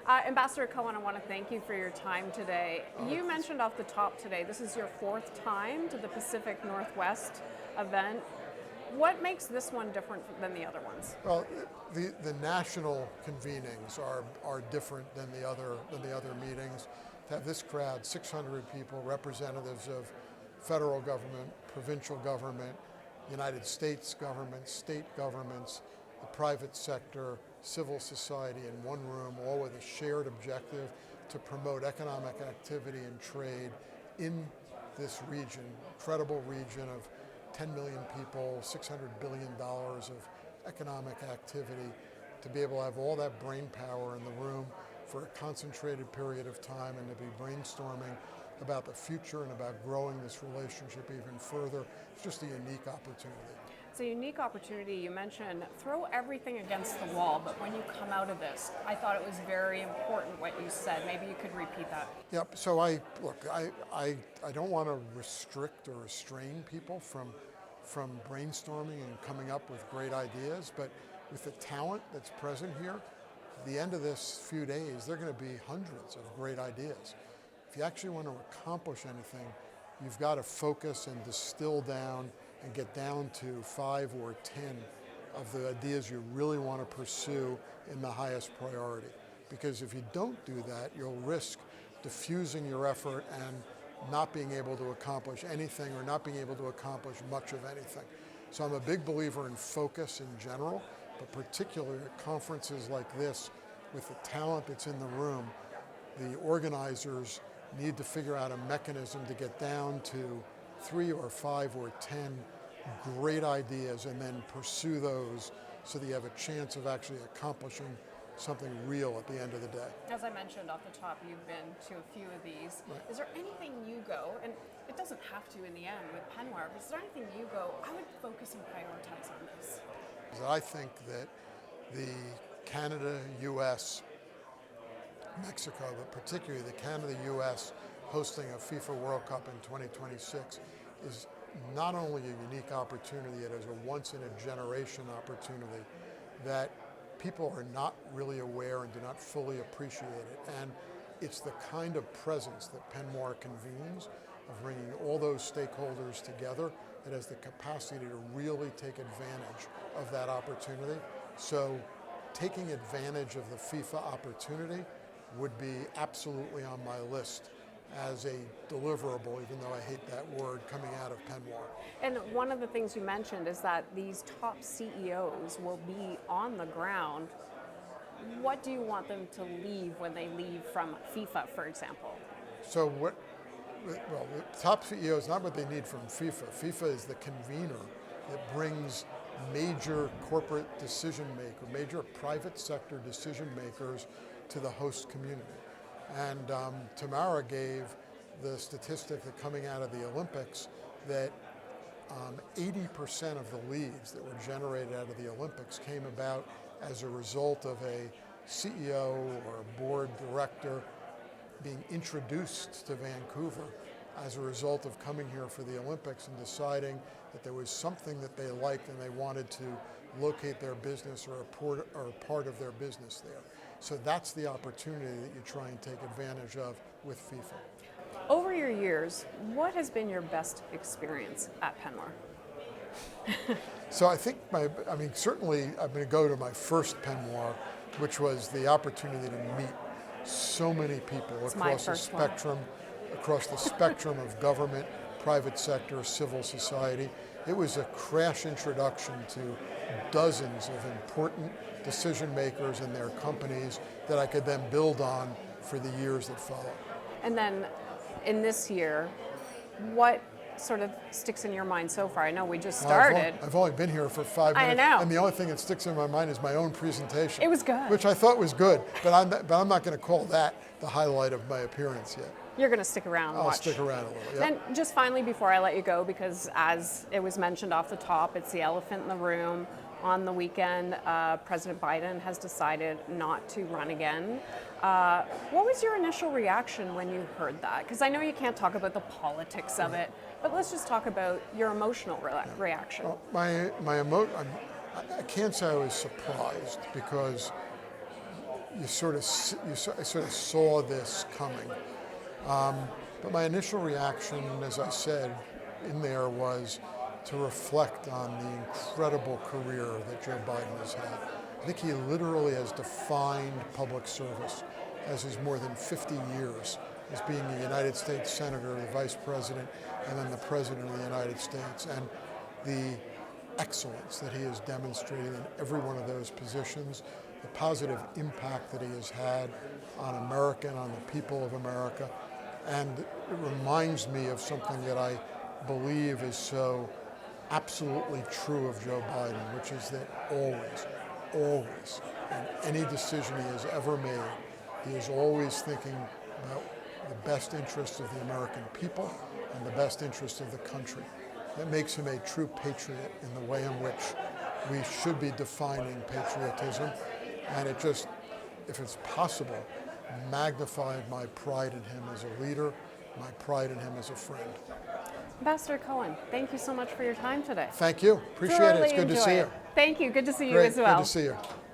Ambassador Cohen, I want to thank you for your time today. You mentioned off the top today, this is your 4th time to the Pacific Northwest event. What makes this one different than the other ones? Well, the national convenings are different than the other meetings. To have this crowd, 600 people, representatives of federal government, provincial government, United States government, state governments, the private sector, civil society in one room, all with a shared objective to promote economic activity and trade in this region, incredible region of 10 million people, $600 billion of economic activity, to be able to have all that brain power in the room for a concentrated period of time and to be brainstorming about the future and about growing this relationship even further. It's just a unique opportunity. It's a unique opportunity. You mentioned throw everything against the wall, but when you come out of this, I thought it was very important what you said. Maybe you could repeat that. Yep, so I don't want to restrict or restrain people from brainstorming and coming up with great ideas, but with the talent that's present here, at the end of this few days, there are going to be hundreds of great ideas. If you actually want to accomplish anything, you've got to focus and distill down and get down to 5 or 10 of the ideas you really want to pursue in the highest priority. Because if you don't do that, you'll risk diffusing your effort and not being able to accomplish anything or not being able to accomplish much of anything. So I'm a big believer in focus in general, but particularly at conferences like this, with the talent that's in the room, the organizers need to figure out a mechanism to get down to 3 or 5 or 10 great ideas and then pursue those so that you have a chance of actually accomplishing something real at the end of the day. As I mentioned off the top, you've been to a few of these. Right. Is there anything you go, and it doesn't have to in the end with PNWER, but is there anything you go, I would focus and prioritize on this? I think that the Canada, US, Mexico, but particularly the Canada-US hosting a FIFA World Cup in 2026 is not only a unique opportunity, it is a once-in-a-generation opportunity that people are not really aware and do not fully appreciate it. And it's the kind of presence that PNWER convenes, of bringing all those stakeholders together, that has the capacity to really take advantage of that opportunity. So taking advantage of the FIFA opportunity would be absolutely on my list as a deliverable, even though I hate that word, coming out of PNWER. And one of the things you mentioned is that these top CEOs will be on the ground. What do you want them to leave when they leave from FIFA, for example? So well, the top CEO is not what they need from FIFA. FIFA is the convener that brings major corporate decision makers, major private sector decision makers to the host community. And Tamara gave the statistic that coming out of the Olympics that 80% of the leads that were generated out of the Olympics came about as a result of a CEO or a board director being introduced to Vancouver as a result of coming here for the Olympics and deciding that there was something that they liked and they wanted to locate their business or a part of their business there. So that's the opportunity that you try and take advantage of with FIFA. Over your years, what has been your best experience at PNWER? So I think certainly I'm going to go to my first PNWER, which was the opportunity to meet so many people across the spectrum of government, private sector, civil society. It was a crash introduction to dozens of important decision makers and their companies that I could then build on for the years that follow. And then in this year, what sort of sticks in your mind so far? I know we just started. I've only been here for 5 minutes. I know. And the only thing that sticks in my mind is my own presentation. It was good. Which I thought was good, but I'm not going to call that the highlight of my appearance yet. You're going to stick around and watch. I'll stick around a little, yeah. And just finally, before I let you go, because as it was mentioned off the top, it's the elephant in the room. On the weekend, President Biden has decided not to run again. What was your initial reaction when you heard that? Because I know you can't talk about the politics of it, but let's just talk about your emotional reaction. Well, I can't say I was surprised because I sort of saw this coming. But my initial reaction, as I said in there, was to reflect on the incredible career that Joe Biden has had. I think he literally has defined public service as his more than 50 years as being a United States Senator, the Vice President, and then the President of the United States. And the excellence that he has demonstrated in every one of those positions, the positive impact that he has had on America and on the people of America. And it reminds me of something that I believe is so absolutely true of Joe Biden, which is that always, in any decision he has ever made, he is always thinking about the best interests of the American people and the best interests of the country. That makes him a true patriot in the way in which we should be defining patriotism. And it just, if it's possible, magnified my pride in him as a leader, my pride in him as a friend. Ambassador Cohen, thank you so much for your time today. Thank you. Appreciate it. It's good to see you. Thank you. Good to see you Great. as well. Good to see you.